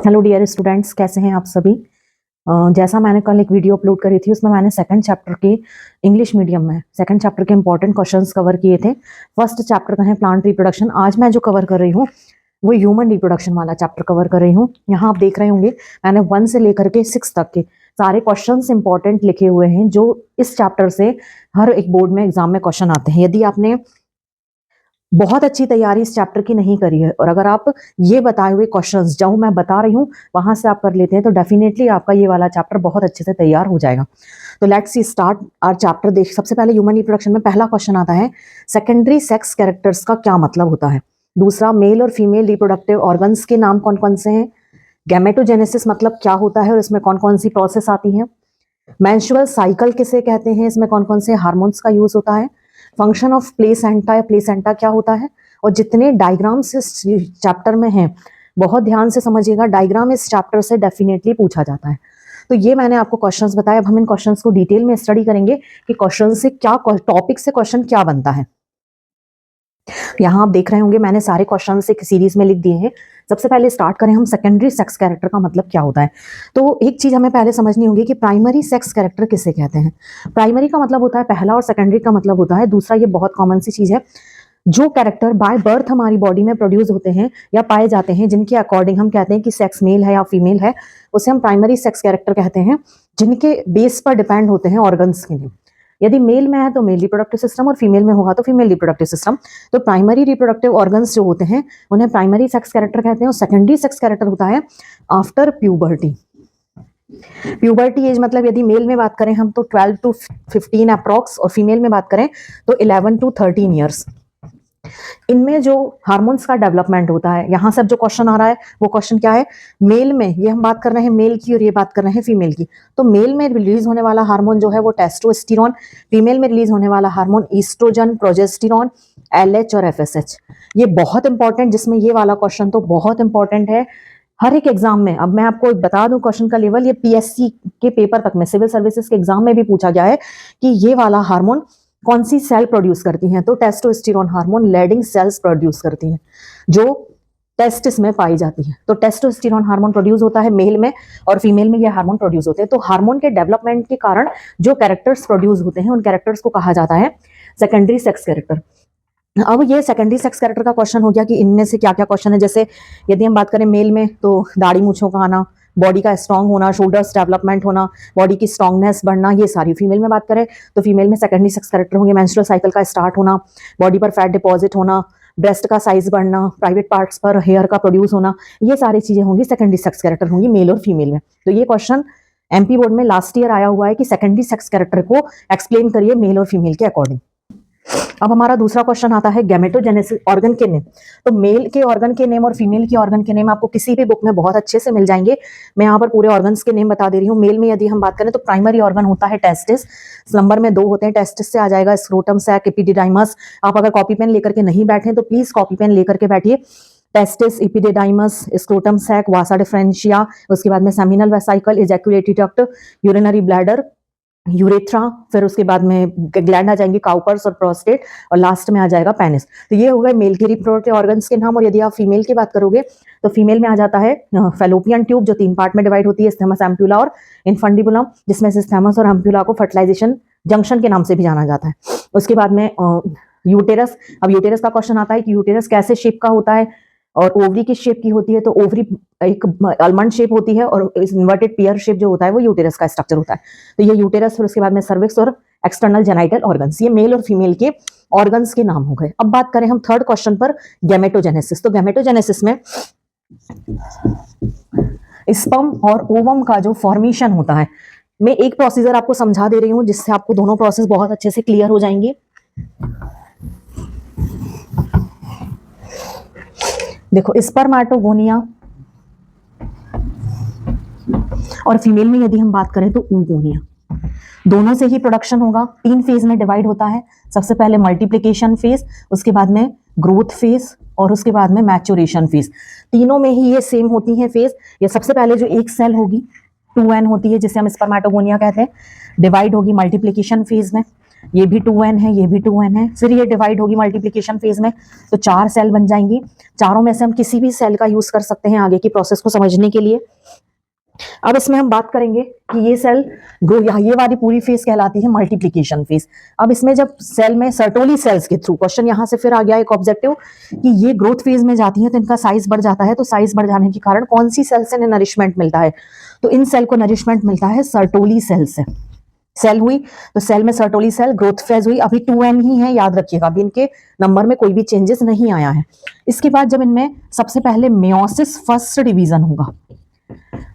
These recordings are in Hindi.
हेलो डियर स्टूडेंट्स, कैसे हैं आप सभी। जैसा मैंने कल एक वीडियो अपलोड करी थी उसमें मैंने सेकंड चैप्टर के इंग्लिश मीडियम में सेकंड चैप्टर के इंपॉर्टेंट क्वेश्चंस कवर किए थे। फर्स्ट चैप्टर का है प्लांट रिप्रोडक्शन। आज मैं जो कवर कर रही हूँ वो ह्यूमन रिप्रोडक्शन वाला चैप्टर कवर कर रही हूँ। यहाँ आप देख रहे होंगे मैंने 1 से लेकर के 6 तक के सारे क्वेश्चंस इंपॉर्टेंट लिखे हुए हैं जो इस चैप्टर से हर एक बोर्ड में एग्जाम में क्वेश्चन आते हैं। यदि आपने बहुत अच्छी तैयारी इस चैप्टर की नहीं करी है और अगर आप ये बताए हुए क्वेश्चंस जो मैं बता रही हूँ वहां से आप कर लेते हैं तो डेफिनेटली आपका ये वाला चैप्टर बहुत अच्छे से तैयार हो जाएगा। तो let's see start our chapter. देख, सबसे पहले ह्यूमन रिप्रोडक्शन में पहला क्वेश्चन आता है, सेकेंडरी सेक्स कैरेक्टर्स का क्या मतलब होता है। दूसरा, मेल और फीमेल रिप्रोडक्टिव ऑर्गन्स के नाम कौन कौन से हैं। गैमेटोजेनेसिस मतलब क्या होता है और इसमें कौन कौन सी प्रोसेस आती है। मेंस्ट्रुअल साइकिल किसे कहते हैं, इसमें कौन कौन से हार्मोन्स का यूज होता है। फंक्शन ऑफ प्लेसेंटा या प्लेसेंटा क्या होता है। और जितने डायग्राम्स इस चैप्टर में हैं बहुत ध्यान से समझिएगा, डायग्राम इस चैप्टर से डेफिनेटली पूछा जाता है। तो ये मैंने आपको क्वेश्चंस बताए। अब हम इन क्वेश्चंस को डिटेल में स्टडी करेंगे कि क्वेश्चन से क्या, टॉपिक से क्वेश्चन क्या बनता है। यहाँ आप देख रहे होंगे मैंने सारे क्वेश्चन एक सीरीज में लिख दिए हैं। सबसे पहले स्टार्ट करें हम, सेकेंडरी सेक्स कैरेक्टर का मतलब क्या होता है। तो एक चीज हमें पहले समझनी होगी कि प्राइमरी सेक्स कैरेक्टर किसे कहते हैं। प्राइमरी का मतलब होता है पहला और सेकेंडरी का मतलब होता है दूसरा। ये बहुत कॉमन सी चीज है। जो कैरेक्टर बाय बर्थ हमारी बॉडी में प्रोड्यूस होते हैं या पाए जाते हैं जिनके अकॉर्डिंग हम कहते हैं कि सेक्स मेल है या फीमेल है, उसे हम प्राइमरी सेक्स कैरेक्टर कहते हैं, जिनके बेस पर डिपेंड होते हैं ऑर्गन्स के लिए। यदि मेल में है तो मेल रिप्रोडक्टिव सिस्टम और फीमेल में होगा तो फीमेल रिप्रोडक्टिव सिस्टम। तो प्राइमरी रिप्रोडक्टिव ऑर्गन्स जो होते हैं उन्हें प्राइमरी सेक्स कैरेक्टर कहते हैं। और सेकेंडरी सेक्स कैरेक्टर होता है आफ्टर प्यूबर्टी। प्यूबर्टी एज मतलब यदि मेल में बात करें हम तो 12 to 15 अप्रॉक्स, और फीमेल में बात करें तो 11 to 13 ईयर्स। इनमें जो हार्मोन्स का डेवलपमेंट होता है, यहाँ से जो क्वेश्चन आ रहा है वो क्वेश्चन क्या है, मेल में, ये हम बात कर रहे हैं मेल की और ये बात कर रहे हैं फीमेल की। तो मेल में रिलीज होने वाला हार्मोन जो है वो टेस्टोस्टेरोन, फीमेल में रिलीज होने वाला हार्मोन ईस्ट्रोजन, प्रोजेस्टेरोन, एलएच और एफएसएच। ये बहुत इंपॉर्टेंट, जिसमें ये वाला क्वेश्चन तो बहुत इंपॉर्टेंट है हर एक एग्जाम में। अब मैं आपको बता दूं क्वेश्चन का लेवल, ये पीएससी के पेपर तक में, सिविल सर्विसेज के एग्जाम में भी पूछा गया है कि ये वाला हार्मोन कौन सी सेल प्रोड्यूस करती हैं। तो testosterone hormone Leydig cells produce करती हैं जो टेस्टिस में पाई जाती है। तो टेस्टोस्टेरोन हार्मोन प्रोड्यूस होता है मेल में और फीमेल में ये हार्मोन प्रोड्यूस होते हैं। तो हार्मोन के डेवलपमेंट के कारण जो कैरेक्टर्स प्रोड्यूस होते हैं उन कैरेक्टर्स को कहा जाता है सेकेंडरी सेक्स कैरेक्टर। अब ये सेकेंडरी सेक्स कैरेक्टर का क्वेश्चन हो गया कि इनमें से क्या क्या क्वेश्चन है। जैसे यदि हम बात करें मेल में तो दाढ़ी मूंछों का आना, बॉडी का स्ट्रांग होना, शोल्डर्स डेवलपमेंट होना, बॉडी की स्ट्रांगनेस बढ़ना, ये सारी। फीमेल में बात करें तो फीमेल में सेकेंडरी सेक्स कैरेक्टर होंगे मेंस्ट्रुअल साइकिल का स्टार्ट होना, बॉडी पर फैट डिपॉजिट होना, ब्रेस्ट का साइज बढ़ना, प्राइवेट पार्ट्स पर हेयर का प्रोड्यूस होना, ये सारी चीजें होंगी सेकेंडरी सेक्स कैरेक्टर होंगी मेल और फीमेल में। तो ये क्वेश्चन एमपी बोर्ड में लास्ट ईयर आया हुआ है कि सेकेंडरी सेक्स कैरेक्टर को एक्सप्लेन करिए मेल और फीमेल के अकॉर्डिंग। अब हमारा दूसरा क्वेश्चन आता है गैमेटोजेनेसिस, ऑर्गन के नेम। तो मेल के ऑर्गन के नेम और फीमेल के ऑर्गन के नेम आपको किसी भी बुक में बहुत अच्छे से मिल जाएंगे। मैं यहाँ पर पूरे ऑर्गन्स के नेम बता दे रही हूँ। मेल में यदि हम बात करें तो प्राइमरी ऑर्गन होता है टेस्टिस, नंबर में 2 होते हैं। टेस्टिस से आ जाएगा स्क्रोटम सैक, एपिडिडाइमस। आप अगर कॉपी पेन लेकर के नहीं बैठे तो प्लीज कॉपी पेन लेकर के बैठिए। Testis, epididymis, scrotum sac, vasa deferentia, उसके बाद में seminal vesicle, ejaculatory duct, urinary bladder, urethra, फिर उसके बाद में ग्लैंड आ जाएंगे काउपर्स और प्रोस्टेट, और लास्ट में आ जाएगा पेनिस। तो ये हो गए मेल के रिप्रोडक्टिव ऑर्गन्स के नाम। और यदि आप फीमेल की बात करोगे तो फीमेल में आ जाता है फेलोपियन ट्यूब जो 3 पार्ट में डिवाइड होती है, स्थैमस, एम्प्यूला और इनफंडिबुलम, जिसमें से स्थैमस और एम्प्यूला को फर्टिलाइजेशन जंक्शन के नाम से भी जाना जाता है। उसके बाद में यूटेरस। अब यूटेरस का क्वेश्चन आता है कि यूटेरस कैसे शेप का होता है और ओवरी किस शेप की होती है। तो ओवरी एक आलमंड शेप होती है और इन्वर्टेड पियर शेप जो होता है वो यूटेरस का स्ट्रक्चर होता है। तो ये यूटेरस, फिर उसके बाद में सर्विक्स और एक्सटर्नल जेनाइटल ऑर्गन्स, ये मेल और फीमेल के ऑर्गन्स के नाम हो गए। अब बात करें हम थर्ड क्वेश्चन पर, गैमेटोजेनेसिस। तो गैमेटोजेनेसिस में स्पर्म और ओवम का जो फॉर्मेशन होता है, मैं एक प्रोसीजर आपको समझा दे रही हूँ जिससे आपको दोनों प्रोसेस बहुत अच्छे से क्लियर हो जाएंगे। देखो, स्पर्मेटोगोनिया और फीमेल में यदि हम बात करें तो oogonia, दोनों से ही प्रोडक्शन होगा। 3 फेज में डिवाइड होता है। सबसे पहले मल्टीप्लिकेशन फेज, उसके बाद में ग्रोथ फेज और उसके बाद में मैच्योरेशन फेज। तीनों में ही ये सेम होती है फेज। ये सबसे पहले जो एक सेल होगी 2n होती है जिसे हम स्पर्मेटोगोनिया कहते हैं, डिवाइड होगी मल्टीप्लिकेशन फेज में। ये भी 2n है, ये भी 2n है। फिर ये डिवाइड होगी मल्टीप्लिकेशन फेज में, तो 4 सेल बन जाएंगी। चारों में से हम किसी भी सेल का यूज कर सकते हैं आगे की प्रोसेस को समझने के लिए। अब इसमें हम बात करेंगे कि ये सेल ग्रो, ये वाली पूरी फेज कहलाती है मल्टीप्लिकेशन फेज। अब इसमें जब सेल में सर्टोली सेल्स के थ्रू, क्वेश्चन यहां से फिर आ गया एक ऑब्जेक्टिव कि ये ग्रोथ फेज में जाती है तो इनका साइज बढ़ जाता है, तो साइज बढ़ जाने के कारण कौन सी सेल से नरिशमेंट मिलता है, तो इन सेल को नरिशमेंट मिलता है सर्टोली सेल से। सेल हुई तो सेल में सर्टोली सेल, ग्रोथ फेज हुई, अभी 2n ही है, याद रखिएगा, अभी इनके नंबर में कोई भी चेंजेस नहीं आया है। इसके बाद जब इनमें सबसे पहले मेयोसिस फर्स्ट डिवीजन होगा,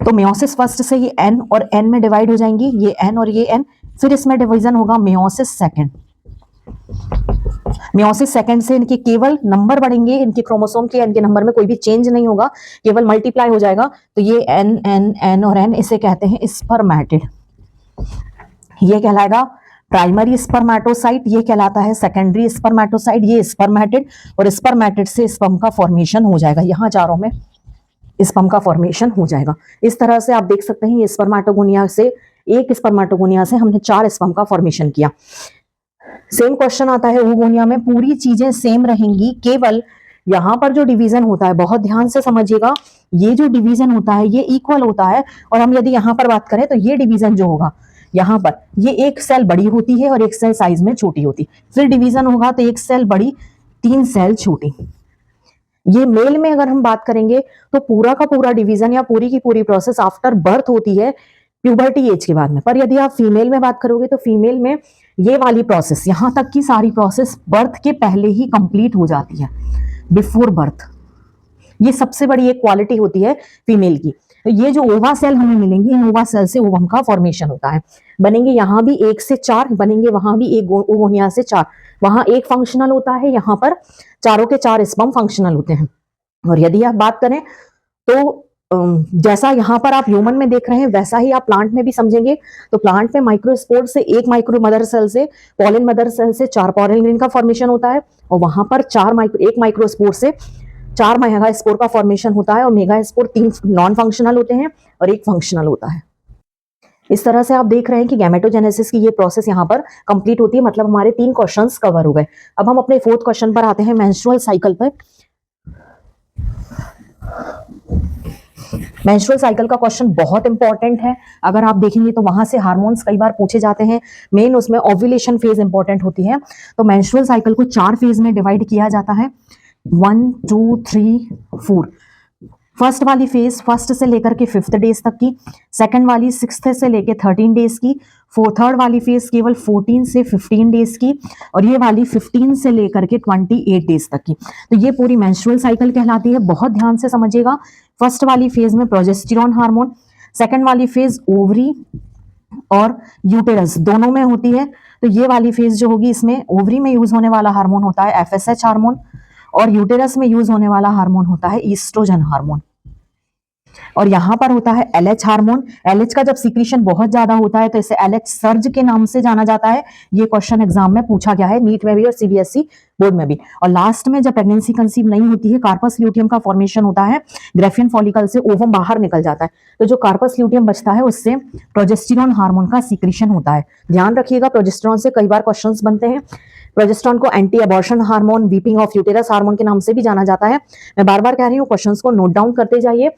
तो मेयोसिस फर्स्ट से ये n और n में डिवाइड हो जाएंगी, ये n और ये n, फिर इसमें डिवीजन होगा मेयोसिस सेकंड। मेयोसिस सेकंड से इनके केवल नंबर बढ़ेंगे, इनके क्रोमोसोम के n के नंबर में कोई भी चेंज नहीं होगा, केवल मल्टीप्लाई हो जाएगा, तो ये n n n और n, इसे कहते हैं स्पर्मेटिड। ये कहलाएगा प्राइमरी स्पर्मेटोसाइट, ये कहलाता है सेकेंडरी स्पर्मेटोसाइट, ये स्पर्मेटिड, और स्पर्मेटिड से स्पर्म का फॉर्मेशन हो जाएगा, यहां चारों में स्पर्म का फॉर्मेशन हो जाएगा। इस तरह से आप देख सकते हैं ये स्पर्मेटोगोनिया से, एक स्पर्मेटोगोनिया से हमने 4 स्पर्म का फॉर्मेशन किया। सेम क्वेश्चन आता है ओवोगोनिया में, पूरी चीजें सेम रहेंगी, केवल यहां पर जो डिवीजन होता है, बहुत ध्यान से समझिएगा, ये जो डिवीजन होता है ये इक्वल होता है, और हम यदि यहां पर बात करें तो ये डिवीजन जो होगा यहां पर, ये एक सेल बड़ी होती है और एक सेल साइज में छोटी होती, फिर डिवीजन होगा तो एक सेल बड़ी 3 सेल छोटी। ये मेल में अगर हम बात करेंगे तो पूरा का पूरा डिवीजन या पूरी की पूरी प्रोसेस आफ्टर बर्थ होती है, प्यूबर्टी एज के बाद में। पर यदि आप फीमेल में बात करोगे तो फीमेल में ये वाली प्रोसेस, यहां तक की सारी प्रोसेस बर्थ के पहले ही कंप्लीट हो जाती है, बिफोर बर्थ। ये सबसे बड़ी एक क्वालिटी होती है फीमेल की। तो ये जो ओवा सेल हमें मिलेंगी, इन ओवा सेल से ओवम का फॉर्मेशन होता है, बनेंगे यहां भी 1 से 4, बनेंगे वहां भी एक ओवोनिया से 4, वहां एक फंक्शनल होता है, यहां पर चारों के 4 स्पर्म फंक्शनल होते हैं। और यदि आप बात करें तो जैसा यहां पर आप ह्यूमन में देख रहे हैं वैसा ही आप प्लांट में भी समझेंगे। तो प्लांट में माइक्रोस्पोर से, एक माइक्रो मदर सेल से, पॉलन मदर सेल से 4 पॉलन ग्रेन का फॉर्मेशन होता है, और वहां पर एक माइक्रोस्पोर से 4 मेगा स्पोर का फॉर्मेशन होता है, और मेगा स्पोर 3 नॉन फंक्शनल होते हैं और एक फंक्शनल होता है। इस तरह से आप देख रहे हैं कि गैमेटोजेनेसिस की ये प्रोसेस यहाँ पर कंप्लीट होती है, मतलब हमारे 3 क्वेश्चंस कवर हो गए। अब हम अपने 4th क्वेश्चन पर आते हैं, मेंस्ट्रुअल साइकिल पर। मेंस्ट्रुअल साइकिल का क्वेश्चन बहुत इंपॉर्टेंट है, अगर आप देखेंगे तो वहां से हार्मोन्स कई बार पूछे जाते हैं, मेन उसमें ओव्यूलेशन फेज इंपॉर्टेंट होती है। तो मेंस्ट्रुअल साइकिल को 4 फेज में डिवाइड किया जाता है, 1 2 3 4। फर्स्ट वाली फेज फर्स्ट से लेकर के 5th डेज तक की, सेकंड वाली 6th से लेकर 13 डेज की, थर्ड वाली फेज केवल 14 से 15 डेज की, और ये वाली 15 से लेकर के 28 डेज तक की। तो ये पूरी मेंस्ट्रुअल साइकिल कहलाती है। बहुत ध्यान से समझिएगा, फर्स्ट वाली फेज में प्रोजेस्टेरॉन हार्मोन, सेकंड वाली फेज ओवरी और यूटेरस दोनों में होती है। तो ये वाली फेज जो होगी, इसमें ओवरी में यूज होने वाला हार्मोन होता है FSH हार्मोन, और यूटेरस में यूज होने वाला हार्मोन होता है ईस्ट्रोजन हार्मोन, और यहां पर होता है LH हार्मोन। LH का जब सीक्रेशन बहुत ज्यादा होता है तो इसे LH सर्ज के नाम से जाना जाता है। ये क्वेश्चन एग्जाम में पूछा गया है, नीट में भी और CBSE बोर्ड में भी। और लास्ट में जब प्रेगनेंसी कंसीव नहीं होती है, कार्पस ल्यूटियम का फॉर्मेशन होता है, ग्रेफियन फॉलिकल से ओवम बाहर निकल जाता है, तो जो कार्पस ल्यूटियम बचता है उससे प्रोजेस्टेरॉन हार्मोन का सीक्रेशन होता है। ध्यान रखिएगा, प्रोजेस्टेरॉन से कई बार क्वेश्चन बनते हैं। प्रोजेस्टेरॉन को anti abortion hormone, weeping of uterus hormone के नाम से भी जाना जाता है। मैं बार बार कह रही हूँ, क्वेश्चंस को नोट डाउन करते जाइए।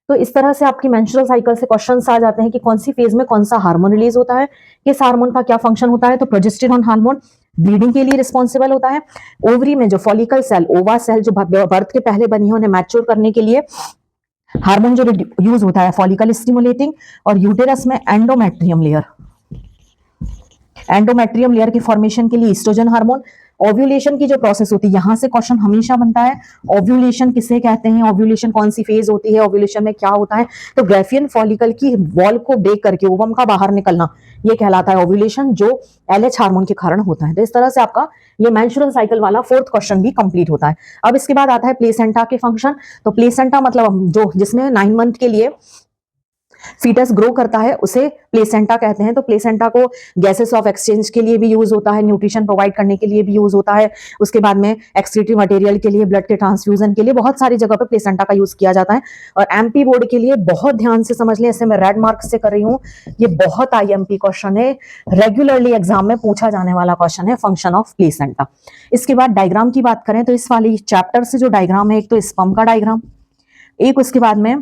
तो इस तरह से आपकी मेंस्ट्रुअल साइकिल से क्वेश्चंस आ जाते हैं कि कौन सी फेज में कौन सा हार्मोन रिलीज होता है, किस हार्मोन का क्या फंक्शन होता है। तो प्रोजेस्टेरॉन हार्मोन ब्लीडिंग के लिए रिस्पॉन्सिबल होता है। ओवरी में जो फॉलिकल सेल, ओवा सेल जो बर्थ के पहले बनी है, उन्हें मैच्योर करने के लिए हार्मोन जो यूज होता है फॉलिकल स्टिमुलेटिंग। और यूटेरस में एंडोमेट्रियम लेयर, एंडोमेट्रियम लेयर के फॉर्मेशन के लिए ईस्ट्रोजन हार्मोन। ओव्यूलेशन की जो प्रोसेस होती है, यहां से क्वेश्चन हमेशा बनता है, ओव्यूलेशन किसे कहते हैं, ओव्यूलेशन कौन सी फेज होती है, ओव्यूलेशन में क्या होता है। तो ग्रेफियन फॉलिकल की वॉल को ब्रेक करके ओवम का बाहर निकलना, ये कहलाता है ओव्यूलेशन, जो LH हार्मोन के कारण होता है। तो इस तरह से आपका ये मेंस्ट्रुअल साइकिल वाला 4th क्वेश्चन भी कंप्लीट होता है। अब इसके बाद आता है प्लेसेंटा के फंक्शन। तो प्लेसेंटा मतलब जो जिसमें 9 मंथ के लिए फीटस ग्रो करता है उसे प्लेसेंटा कहते हैं। तो प्लेसेंटा को गैसेस ऑफ एक्सचेंज के लिए भी यूज होता है, न्यूट्रिशन प्रोवाइड करने के लिए भी यूज होता है, उसके बाद में एक्सक्रीटरी मटेरियल के लिए, ब्लड के ट्रांसफ्यूजन के लिए, बहुत सारी जगह पे प्लेसेंटा का यूज किया जाता है। और एमपी बोर्ड के लिए बहुत ध्यान से समझ लें, ऐसे मैं रेड मार्क से कर रही हूँ, ये बहुत आईएमपी क्वेश्चन है, रेगुलरली एग्जाम में पूछा जाने वाला क्वेश्चन है, फंक्शन ऑफ प्लेसेंटा। इसके बाद डायग्राम की बात करें तो इस वाली चैप्टर से जो डायग्राम है, एक तो स्पर्म का डायग्राम, एक उसके बाद में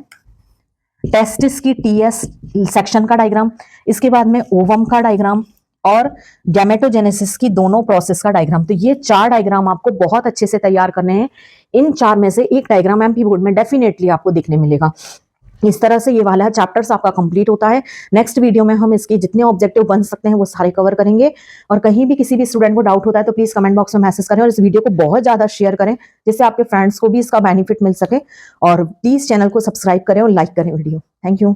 टेस्टिस की टीएस सेक्शन का डायग्राम, इसके बाद में ओवम का डायग्राम और गैमेटोजेनेसिस की दोनों प्रोसेस का डायग्राम। तो ये 4 डायग्राम आपको बहुत अच्छे से तैयार करने हैं। इन 4 में से एक डायग्राम एमपी बोर्ड में डेफिनेटली आपको दिखने मिलेगा। इस तरह से ये वाला चैप्टर्स आपका कंप्लीट होता है। नेक्स्ट वीडियो में हम इसके जितने ऑब्जेक्टिव बन सकते हैं वो सारे कवर करेंगे। और कहीं भी किसी भी स्टूडेंट को डाउट होता है तो प्लीज कमेंट बॉक्स में मैसेज करें और इस वीडियो को बहुत ज्यादा शेयर करें, जिससे आपके फ्रेंड्स को भी इसका बेनिफिट मिल सके। और प्लीज चैनल को सब्सक्राइब करें और लाइक करें वीडियो। Thank you.